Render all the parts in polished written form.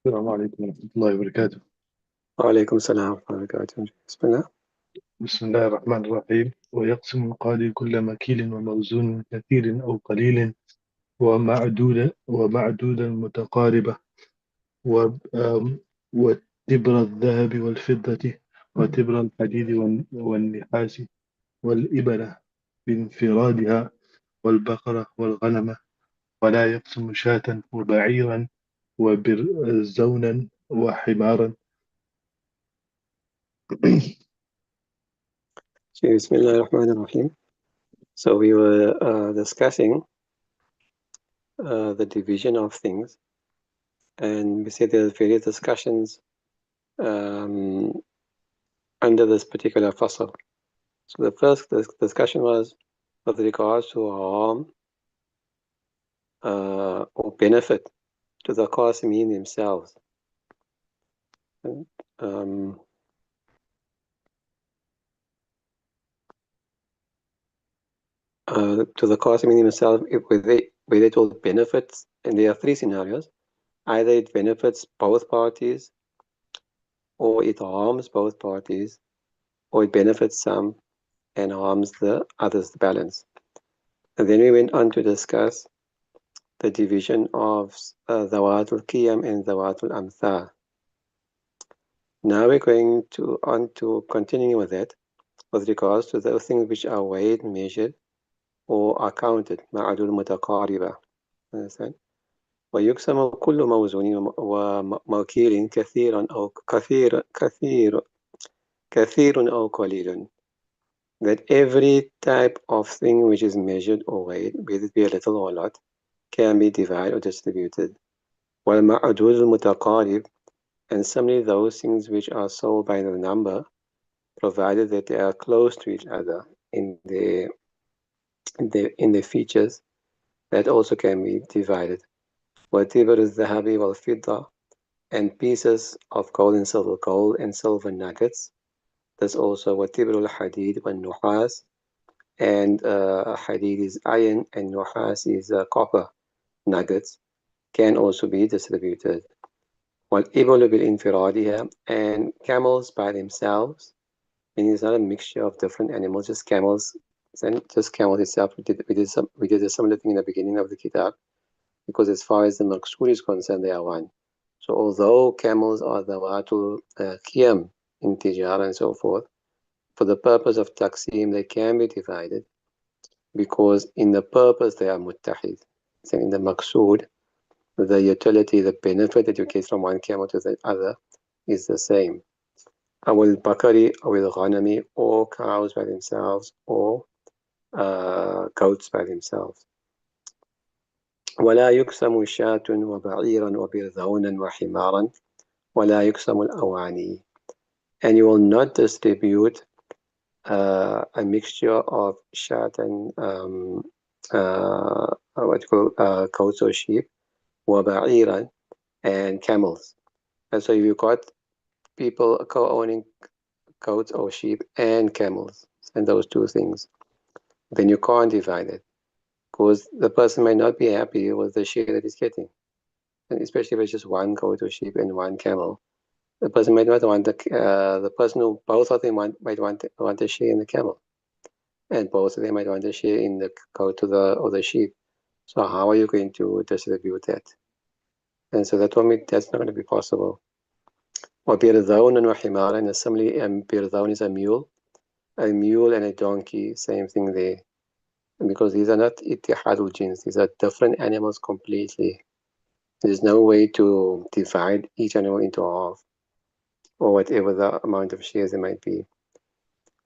السلام عليكم ورحمة الله وبركاته. وعليكم السلام ورحمة الله وبركاته. بسم الله. بسم الله الرحمن الرحيم. ويقسم القاضي كل مكيل وموزون كثير أو قليل ومعدودا متقاربة وتبر الذهب والفضة وتبر الحديد والنحاس والإبرة بانفرادها والبقرة والغنم، ولا يقسم شاة وبعيرا وبرزونا وحمارا. Bismillah ar-Rahman ar-Rahim. So we were discussing the division of things, and we said there are various discussions under this particular fasal. So the first discussion was with regards to harm or benefit to the Qasimin themselves. And, to the Qasimin themselves, whether it will benefit, and there are three scenarios. Either it benefits both parties, or it harms both parties, or it benefits some and harms the others, the balance. And then we went on to discuss the division of Zawatul Qiyam and Zawatul Amthal. Now we're going on to continuing with that with regards to those things which are weighed, measured, or are counted. Ma'adul mutaqariba. Understand? ويقسم كل موزون وموكيل كثيرا أو كثير أو قليل. That every type of thing which is measured or weighed, whether it be a little or a lot, can be divided or distributed. والمعدود المتقارب, and similarly those things which are sold by the number, provided that they are close to each other in the features, that also can be divided. وتبر الذهب والفضة, and pieces of gold and silver nuggets. That's also وتبر الحديد والنحاس, and hadid is iron and nuhas is copper nuggets, can also be distributed. وَالْإِبْلُ بِالْإِنْفِرَادِهَا, and camels by themselves, meaning it's not a mixture of different animals, just camels. And just camels itself. We did a similar thing in the beginning of the kitab, because as far as the maqsood is concerned, they are one. So although camels are the dhawatul qiyam in tijara and so forth, for the purpose of taqsim, they can be divided, because in the purpose they are muttahid. So in the maqsood, the utility, the benefit that you get from one camel to the other is the same. Awil bakari, awil ghanami, or cows by themselves, or goats by themselves. ولا يقسم شاة وبعيرا وبرذونا وحمارا ولا يقسم الأواني. And you will not distribute a mixture of shat and goats or sheep, وبعيرا, and camels. And so you've got people co-owning goats or sheep and camels, and those two things, then you can't divide it, because the person might not be happy with the share that he's getting. And especially if it's just one goat or sheep and one camel, the person might not want the person who both of them might want a share in the camel, and both of them might want a share in the goat or the sheep. So how are you going to distribute that? And so that's not going to be possible. وَبِرْذَوْنًا وَحِمَارًا, and similarly, birdawn is a mule and a donkey, same thing there. Because these are not ittihadul jins, these are different animals completely. There's no way to divide each animal into half, or whatever the amount of shares there might be.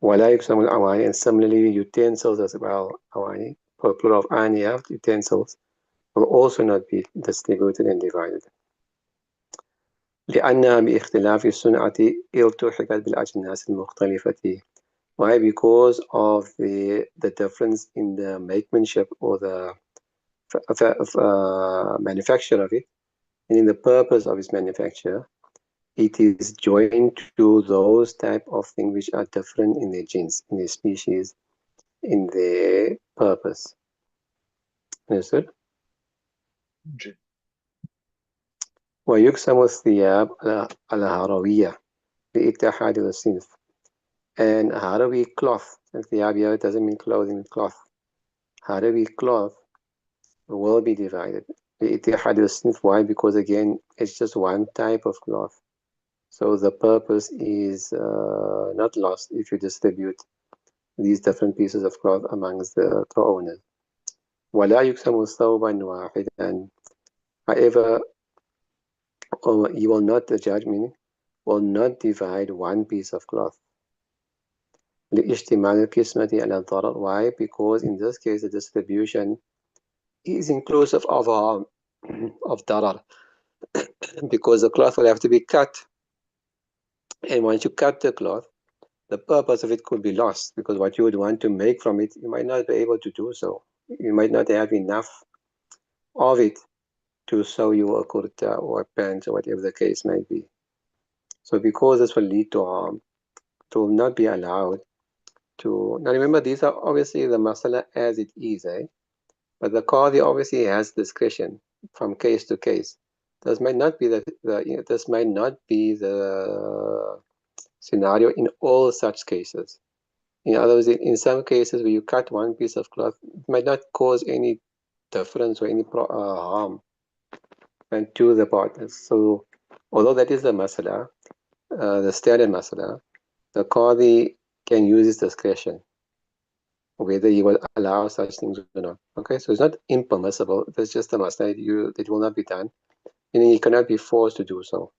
وَلَا يُقْسَمُ الْأَوَانِ, and similarly utensils as well, awani, plural of aniya, utensils, will also not be distributed and divided. لأنها باختلاف الصنعة التحقت بالأجناس المختلفة. Why? Because of the difference in the makemanship or the manufacture of it, and in the purpose of its manufacture, it is joined to those type of things which are different in their genes, in their species, in their purpose. Understood? ويقسم الثياب على هروية لاتحاد الصنف. And Harawi cloth, and thiyab here doesn't mean clothing, cloth. Harawi cloth will be divided. لاتحاد الصنف. Why? Because again, it's just one type of cloth. So the purpose is not lost if you distribute these different pieces of cloth amongst the co-owners. ولا يقسم ثوبا واحدا. However, you will not, the judge meaning, will not divide one piece of cloth. لاجتماع القسمة على الضرر. Why? Because in this case the distribution is inclusive of harm, of darar. Because the cloth will have to be cut, and once you cut the cloth, the purpose of it could be lost, because what you would want to make from it, you might not be able to do so. You might not have enough of it to sew you a kurta or pants or whatever the case may be. So because this will lead to harm, it will not be allowed to. Now remember, these are obviously the masala as it is, but the qadi obviously has discretion from case to case. This might not be this might not be the scenario in all such cases. In other words, in some cases where you cut one piece of cloth, it might not cause any difference or any harm and to the partners. So, although that is the masala, the standard masala, the qadi can use his discretion whether he will allow such things or not. Okay, so it's not impermissible. That's just a masala. It will not be done, meaning you cannot be forced to do so.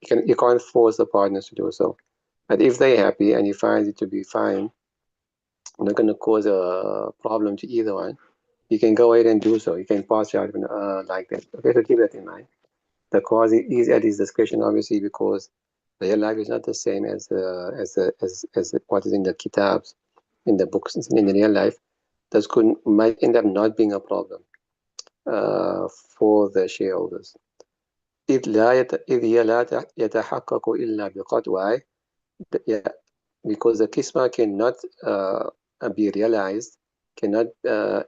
You can't force the partners to do so. But if they're happy and he finds it to be fine, not going to cause a problem to either one, you can go ahead and do so. You can pass judgment like that. Okay, so keep that in mind. The cause is at his discretion, obviously, because real life is not the same as what is in the kitabs, in the books. In the real life, this might end up not being a problem for the shareholders. إذ هي لا يتحقق إلا بقطع. Why? Yeah, because the kisma cannot be realized, cannot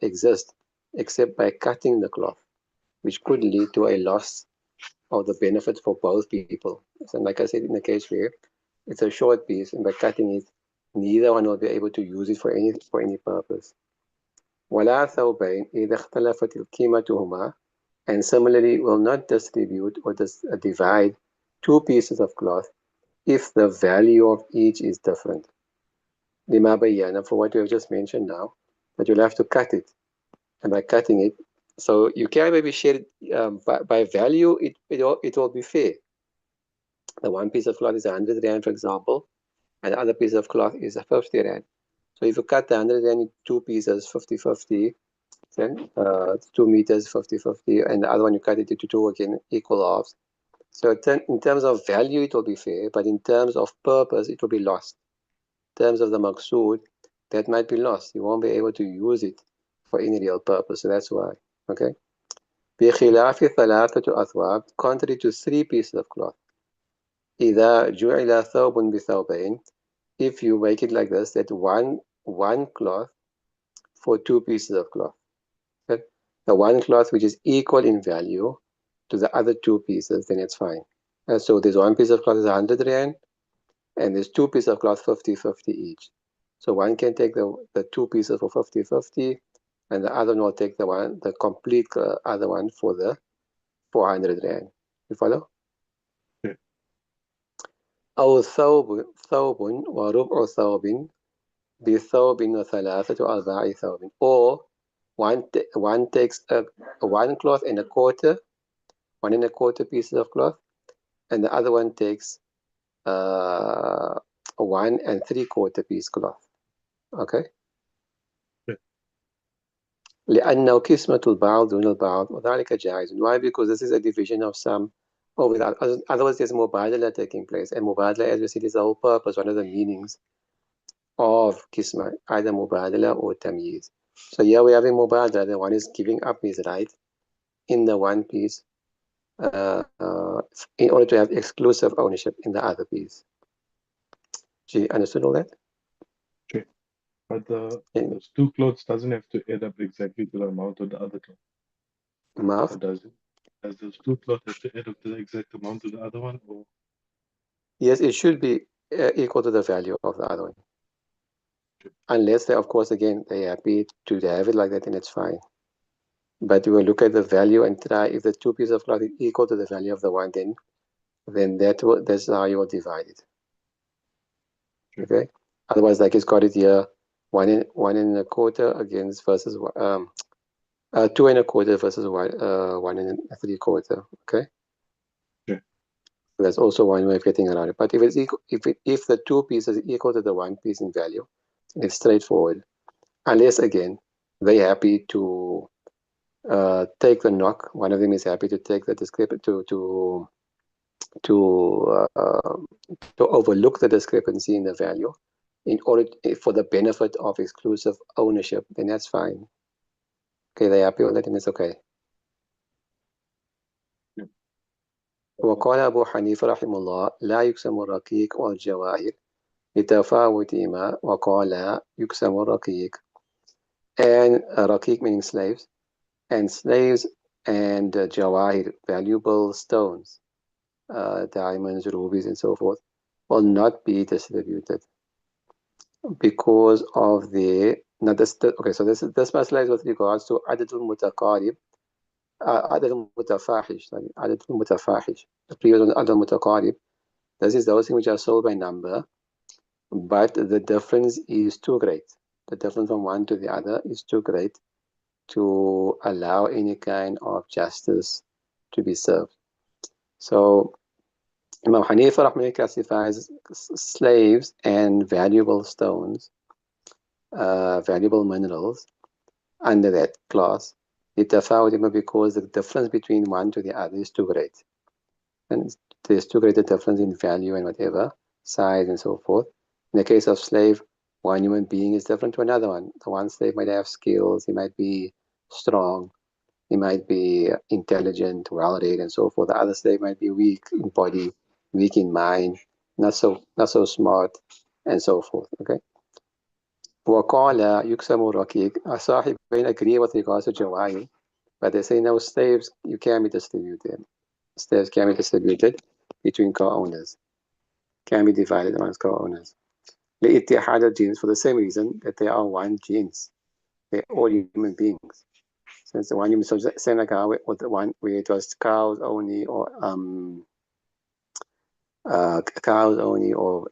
exist except by cutting the cloth, which could lead to a loss of the benefit for both people. So like I said, in the case where it's a short piece, and by cutting it, neither one will be able to use it for any purpose. ولا ثوبين إذا اختلفت قيمتهما. And similarly will not distribute or divide two pieces of cloth if the value of each is different. لما بينا, for what you have just mentioned now, that you'll have to cut it, and by cutting it, so you can maybe share it by value. It will be fair. The one piece of cloth is 100 rand, for example, and the other piece of cloth is 50 rand. So if you cut the 100 rand in two pieces, 50-50, then 2 meters, 50-50, and the other one you cut it into two again, equal halves. So in terms of value, it will be fair, but in terms of purpose, it will be lost. In terms of the maqsood, that might be lost. You won't be able to use it for any real purpose. So that's why. Okay. بخلاف ثلاثة أثواب, contrary to three pieces of cloth. إذا جعل ثوب بثوبين, if you make it like this, that one cloth for two pieces of cloth. Okay? The one cloth which is equal in value to the other two pieces, then it's fine. So there's one piece of cloth is 100 rand, and there's two pieces of cloth 50-50 each. So one can take the two pieces for 50-50, and the other one will take the complete other one for the 400 rand. You follow? Okay. أو ثوب وربع ثوب بثوب وثلاثة أرباع ثوب. Or one takes one cloth and a quarter, 1 1/4 pieces of cloth, and the other one takes 1 3/4 piece cloth. Okay. Okay. لأنه قسمة البعض دون البعض وذلك جائز. Why? Because this is a division of some over that. Otherwise, there's mubadala taking place, and mubadala, as we see, is the whole purpose, one of the meanings of qisma, either mubadala or tamyiz. So here we have a mubadala. The one is giving up his right in the one piece in order to have exclusive ownership in the other piece. Do you understood all that? Okay. But Yeah. those two clothes doesn't have to add up exactly to the amount of the other cloth. Or Mouth? does it? As those two plots have to add up the exact amount to the other one, or Yes, it should be equal to the value of the other one. Unless they, of course, again, they're happy to have it like that, then it's fine. But we will look at the value and try if the two pieces of cloth is equal to the value of the one, then that's how you will divide it. Okay. Otherwise, like it's got it here, one and a quarter against versus 2 1/4 versus 1 3/4. Okay. yeah, That's also one way of getting around it. But if it's equal, if the two pieces are equal to the one piece in value, it's straightforward. Unless again they're happy to take the knock. One of them is happy to take the discrepancy to to overlook the discrepancy in the value in order for the benefit of exclusive ownership. Then that's fine. Okay, they're happy with that, and it's okay. yeah. وقال أبو حنيفة رحمه الله لا يقسم الرقيق والجواهر لتفاوتهما وقال يقسم الرقيق and رقيق meaning slaves and slaves and jawahir valuable stones diamonds rubies and so forth will not be distributed because of the now this okay so this masala is with regards to adadul mutaqarib adadul mutafahish sorry adadul mutafahish the previous one adadul mutaqarib. This is those things which are sold by number, but the difference is too great. The difference from one to the other is too great to allow any kind of justice to be served. So Imam Hanifa rahmani classifies slaves and valuable stones, valuable minerals under that class. Because the difference between one to the other is too great. And there's too great a difference in value and whatever, size and so forth. In the case of slave, one human being is different to another one. The one slave might have skills, he might be strong, he might be intelligent, well-read, and so forth. The other slave might be weak in body, weak in mind, not so smart, and so forth. Okay. وقال يقسم الرقيق. صاحبين agree with regards to Jawahir, but they say no, slaves you can't be distributed. Slaves can be distributed between co-owners, can be divided amongst co-owners. لاتحاد الجنس for the same reason that they are one genes. They're all human beings. Since the one human, so same like how with the one where it was cows only or cows only or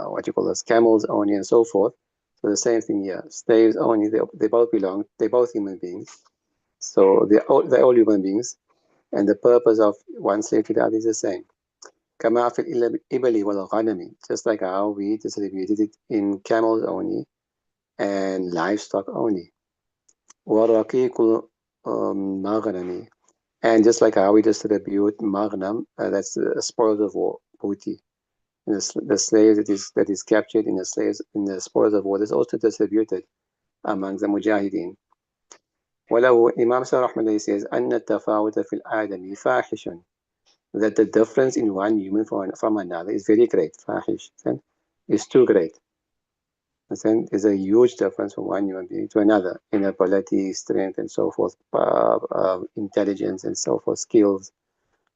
what you call those camels only and so forth. So the same thing here. Slaves only, they both belong, they're both human beings. So they're all human beings. And the purpose of one slave to the other is the same. كما في الإبل والغنم, just like how we distributed it in camels only and livestock only. ورقيق مغنم, and just like how we distribute maghnam, that's the spoils of war, booty. And the slaves that is captured in the spoils of war is also distributed among the mujahideen. ولو Imam Sa'd Rahmatullah says أن التفاوت في الآدمي فاحش, that the difference in one human from another is very great. Fahish, is too great. There's a huge difference from one human being to another in ability, strength, and so forth, intelligence, and so forth, skills.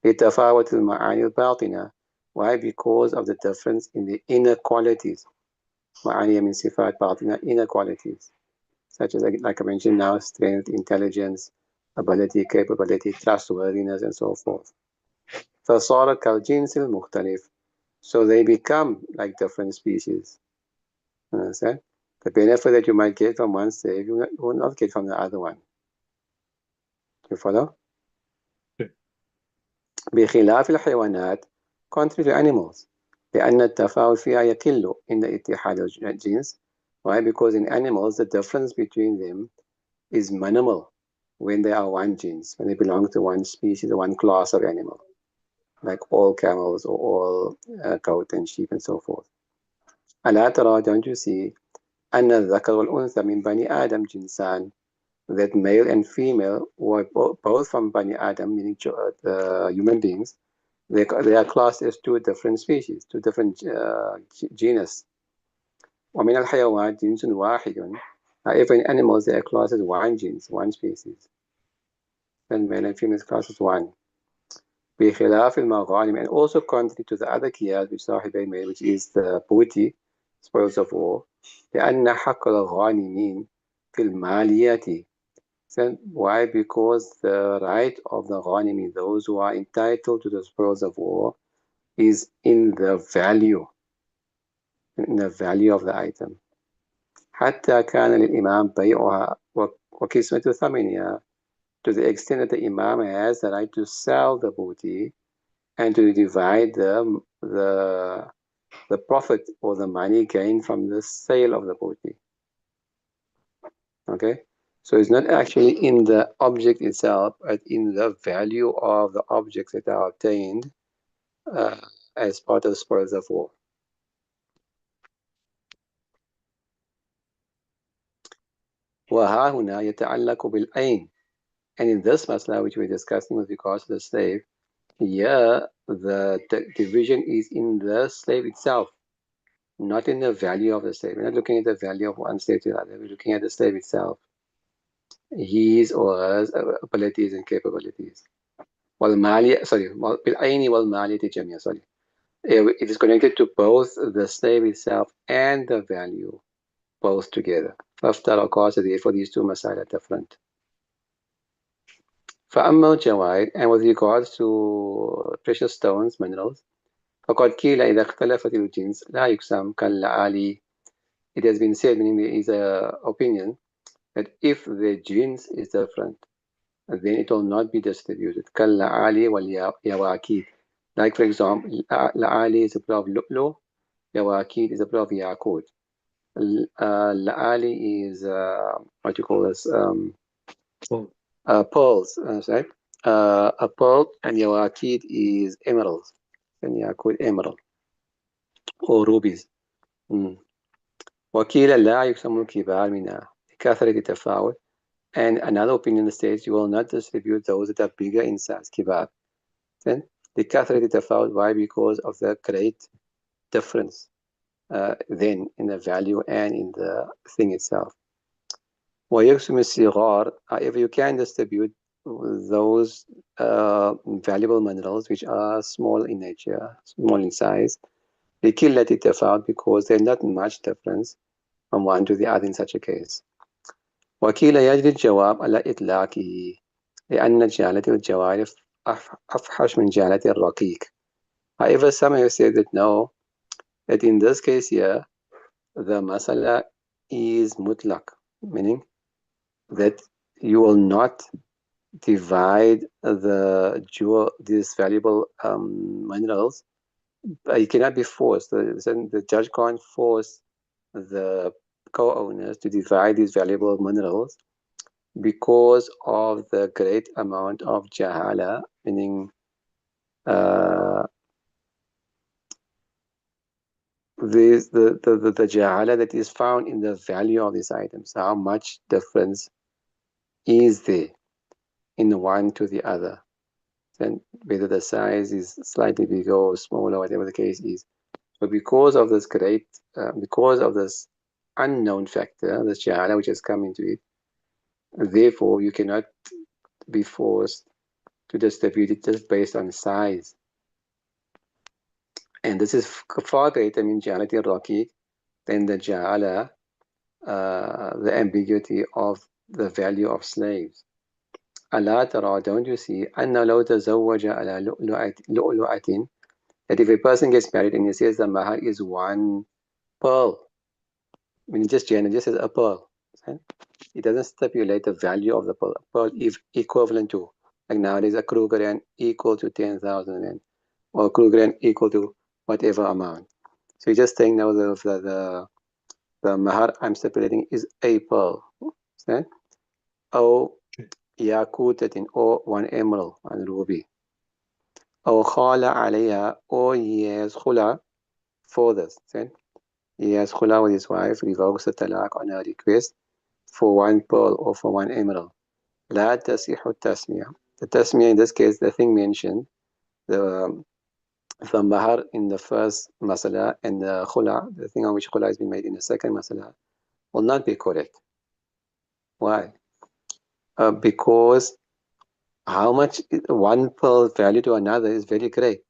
لتفاوت المعاني الباطنة. Why? Because of the difference in the inner qualities. معاني من صفات باطنة, inner qualities, such as like I mentioned now, strength, intelligence, ability, capability, trustworthiness, and so forth. فصار كالجنس المختلف. So they become like different species. Understand? The benefit that you might get from one slave, you will not get from the other one. You follow? Okay. بخلاف الحيوانات, contrary to animals. لأن التفاوت فيها يقل in the اتحاد الجنس. Why? Because in animals, the difference between them is minimal when they are one genes, when they belong to one species or one class of animal, like all camels or all goat and sheep and so forth. ألا ترى, don't you see, أن الذكر والأنثى من بني آدم جنسان, that male and female were both from Bani Adam, meaning the human beings, they are classed as two different species, two different genus. ومن الحيوانات جنس واحد. However, in animals, they are classed as one genus, one species. And male and female is classed as one. بخلاف المغانم, and also contrary to the other qiyas which صاحبين made, which is the booty, spoils of war, لأن حق الغانمين في المالية. So why? Because the right of the ghanimi, those who are entitled to the spoils of war, is in the value of the item. حتى كان للإمام بيعها وكسمة ثمنها, to the extent that the Imam has the right to sell the booty and to divide the profit or the money gained from the sale of the booty. Okay, so it's not actually in the object itself, but in the value of the objects that are obtained as part of the spoils of war. وها هنا يتعلق بالعين. And in this masla which we're discussing with regards to the slave, here the division is in the slave itself, not in the value of the slave. We're not looking at the value of one slave to the other. We're looking at the slave itself, his or her abilities and capabilities. والمالية, بالعين والمالية جميعا, it is connected to both the slave itself and the value, both together. فافترقا, so therefore these two masail are different. فأما الجواهر, and with regards to precious stones, minerals, فقد قيل إذا اختلفت الجنس لا يقسم كاللآلي. It has been said, meaning there is an opinion, that if the jins is different, then it will not be distributed. كاللآلي واليواكيد. Like for example, la'ali is a plural of lu'lu, yawakid is a plural of yakut. La'ali is what you call this pearls, right? A pearl, and yawakid is emeralds, and yakut emerald or rubies. وكيل لا يقسم الكبار منها لكثرة التفاوت. And another opinion states you will not distribute those that are bigger in size, kibar. Then لكثرة التفاوت, why? Because of the great difference then in the value and in the thing itself. ويقسم الصغار, however you can distribute those valuable minerals which are small in nature, small in size, لقلة التفاوت, because there's not much difference from one to the other in such a case. وكيل يجري الجواب على إطلاقه لأن جعلة الجوار أفحش من جعلة الرقيق. However, some have said that no, that in this case here, the masala is mutlaq, meaning that you will not divide these valuable minerals. It cannot be forced. The judge can't force the co-owners to divide these valuable minerals because of the great amount of jahala, meaning the jahala that is found in the value of these items. How much difference is there in one to the other? And whether the size is slightly bigger or smaller, whatever the case is. But because of this unknown factor, this jahala which has come into it, therefore you cannot be forced to distribute it just based on size. And this is far greater in jahalati al-raqiq than the jahala, the ambiguity of the value of slaves. ألا ترى, don't you see, أن لو تزوج على لؤلؤة, that if a person gets married and he says the mahar is one pearl, I mean just says a pearl, it doesn't stipulate the value of the pearl. Pearl is equivalent to, like nowadays, a Kruger equal to 10,000 Rand, or Kruger equal to whatever amount. So you're just saying now the mahar I'm stipulating is a pearl, okay? Or yakutatin, or one emerald, one ruby. Or khala alayha, or he has khula for this. Okay? He has khula with his wife, revokes the talaq on her request for one pearl or for one emerald. La tasihu tasmiya. The tasmiya in this case, the thing mentioned, the mahar in the first masala and the khula, the thing on which khula has been made in the second masala, will not be correct. Why? Because how much one pearl value to another is very correct.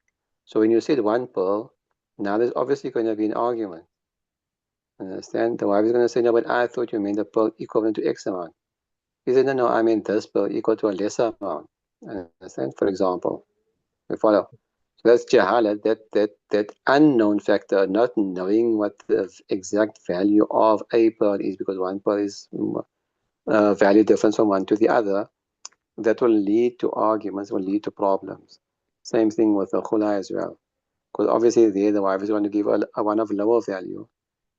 So when you said one pearl, now there's obviously going to be an argument. Understand? The wife is going to say, no, but I thought you meant the pearl equivalent to X amount. He said, no, no, I mean this pearl equal to a lesser amount. Understand? For example, we follow. So that's jahala, that unknown factor, not knowing what the exact value of a pearl is, because one pearl is value difference from one to the other, that will lead to arguments, will lead to problems. Same thing with the khula as well. Because obviously there the wife is going to give a one of lower value.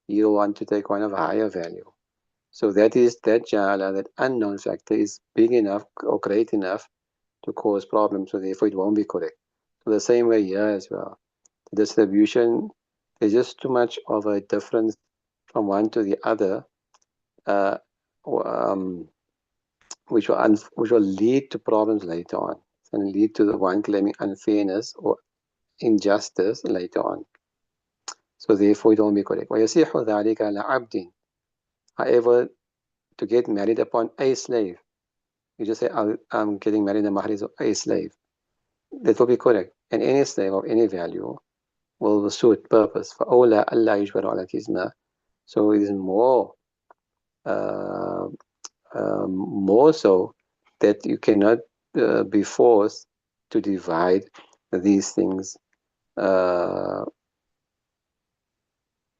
You want to take one of higher value. So that is that jahala, that unknown factor is big enough or great enough to cause problems. So therefore it won't be correct. So the same way here as well. The distribution, there's just too much of a difference from one to the other, uh, um, which will lead to problems later on, and lead to the one claiming unfairness or injustice later on. So therefore it won't be correct. وَيَصِيحُ ذَلِكَ عَلَى عَبْدٍ. However, to get married upon a slave, you just say, I'm getting married in mahar is a slave. That will be correct. And any slave of any value will suit purpose. فَأَوْلَى أَلَّا يُجْبَرُ عَلَى الْكِزْمَةِ. So it is uh, more so that you cannot be forced to divide these things uh,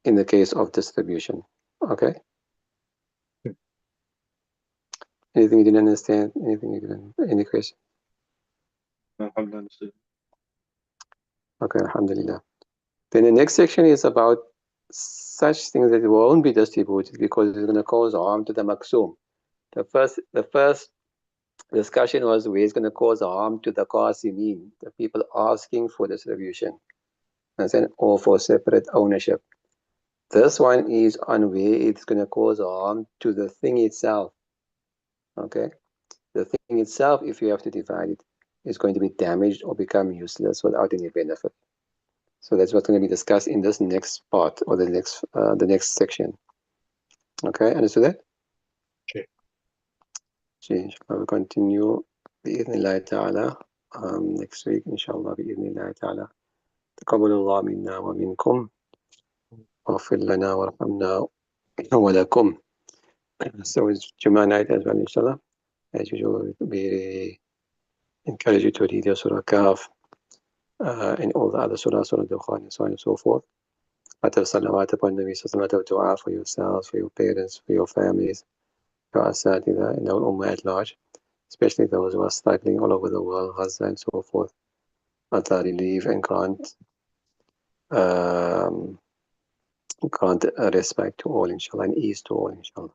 in the case of distribution. Okay? Anything you didn't understand? Anything you didn't? Any question? Alhamdulillah. Okay, alhamdulillah. Then the next section is about such things that won't be distributed because it's going to cause harm to the maksum. The first discussion was where it's going to cause harm to the qasimin, the people asking for distribution, or for separate ownership. This one is on where it's going to cause harm to the thing itself. Okay, the thing itself, if you have to divide it, is going to be damaged or become useless without any benefit. So that's what's going to be discussed in this next part or the next section. Okay, understood that? Okay. Inshallah, we'll continue بإذن ta'ala next week inshallah بإذن ta'ala. تقبل الله منا ومنكم واغفر لنا وارحمنا ولكم. So it's Jummah night as well inshallah. As usual, we encourage you to read your Surah Kahf and all the other Surah, Surah Dukhan and so on and so forth. Lot of salawat upon Nabi Sallallahu Alaihi Wasallam, lot of dua for yourselves, for your parents, for your families, for asatidha and our ummah at large, especially those who are struggling all over the world, Gaza and so forth. Allah relieve and grant grant respect to all inshallah and ease to all inshallah.